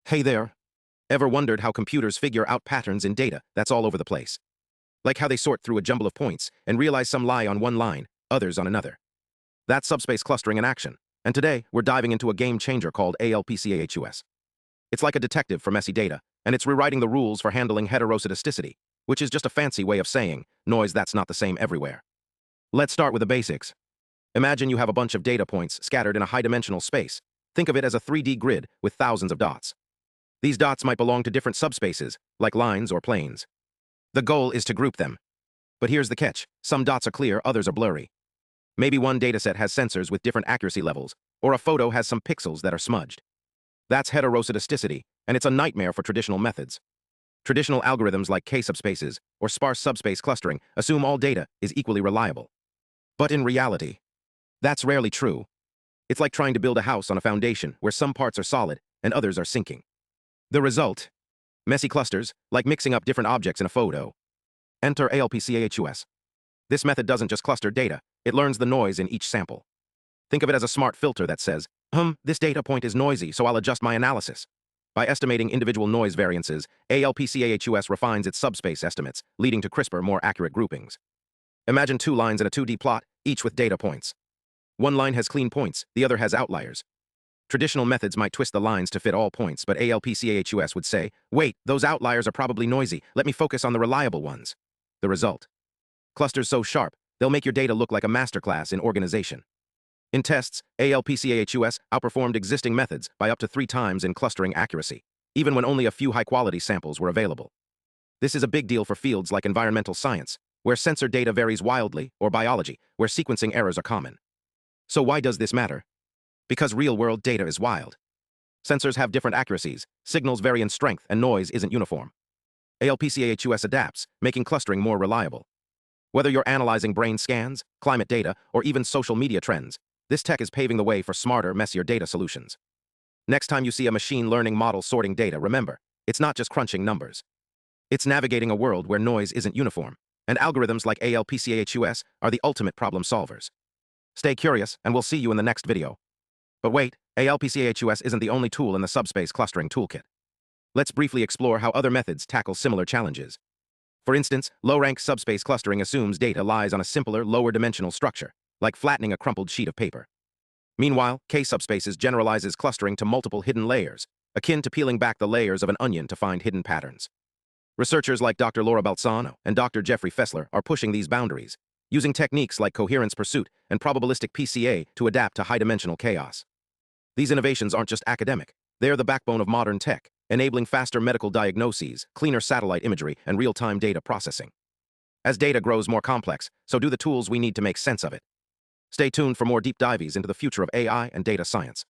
Hey there. Ever wondered how computers figure out patterns in data that's all over the place? Like how they sort through a jumble of points and realize some lie on one line, others on another. That's subspace clustering in action. And today, we're diving into a game changer called ALPCAHUS. It's like a detective for messy data, and it's rewriting the rules for handling heteroscedasticity, which is just a fancy way of saying noise that's not the same everywhere. Let's start with the basics. Imagine you have a bunch of data points scattered in a high-dimensional space. Think of it as a 3D grid with thousands of dots. These dots might belong to different subspaces, like lines or planes. The goal is to group them. But here's the catch. Some dots are clear, others are blurry. Maybe one dataset has sensors with different accuracy levels, or a photo has some pixels that are smudged. That's heteroscedasticity, and it's a nightmare for traditional methods. Traditional algorithms like K-Subspaces or Sparse subspace clustering assume all data is equally reliable. But in reality, that's rarely true. It's like trying to build a house on a foundation where some parts are solid and others are sinking. The result? Messy clusters, like mixing up different objects in a photo. Enter ALPCAHUS. This method doesn't just cluster data, it learns the noise in each sample. Think of it as a smart filter that says, this data point is noisy, so I'll adjust my analysis. By estimating individual noise variances, ALPCAHUS refines its subspace estimates, leading to crisper, more accurate groupings. Imagine two lines in a 2D plot, each with data points. One line has clean points, the other has outliers. Traditional methods might twist the lines to fit all points, but ALPCAHUS would say, wait, those outliers are probably noisy, let me focus on the reliable ones. The result? Clusters so sharp, they'll make your data look like a masterclass in organization. In tests, ALPCAHUS outperformed existing methods by up to 3 times in clustering accuracy, even when only a few high-quality samples were available. This is a big deal for fields like environmental science, where sensor data varies wildly, or biology, where sequencing errors are common. So why does this matter? Because real-world data is wild. Sensors have different accuracies, signals vary in strength, and noise isn't uniform. ALPCAHUS adapts, making clustering more reliable. Whether you're analyzing brain scans, climate data, or even social media trends, this tech is paving the way for smarter, messier data solutions. Next time you see a machine learning model sorting data, remember, it's not just crunching numbers. It's navigating a world where noise isn't uniform, and algorithms like ALPCAHUS are the ultimate problem solvers. Stay curious, and we'll see you in the next video. But wait, ALPCAHUS isn't the only tool in the subspace clustering toolkit. Let's briefly explore how other methods tackle similar challenges. For instance, low-rank subspace clustering assumes data lies on a simpler, lower-dimensional structure, like flattening a crumpled sheet of paper. Meanwhile, K-Subspaces generalizes clustering to multiple hidden layers, akin to peeling back the layers of an onion to find hidden patterns. Researchers like Dr. Laura Balzano and Dr. Jeffrey Fessler are pushing these boundaries, using techniques like coherence pursuit and probabilistic PCA to adapt to high-dimensional chaos. These innovations aren't just academic, they're the backbone of modern tech, enabling faster medical diagnoses, cleaner satellite imagery, and real-time data processing. As data grows more complex, so do the tools we need to make sense of it. Stay tuned for more deep dives into the future of AI and data science.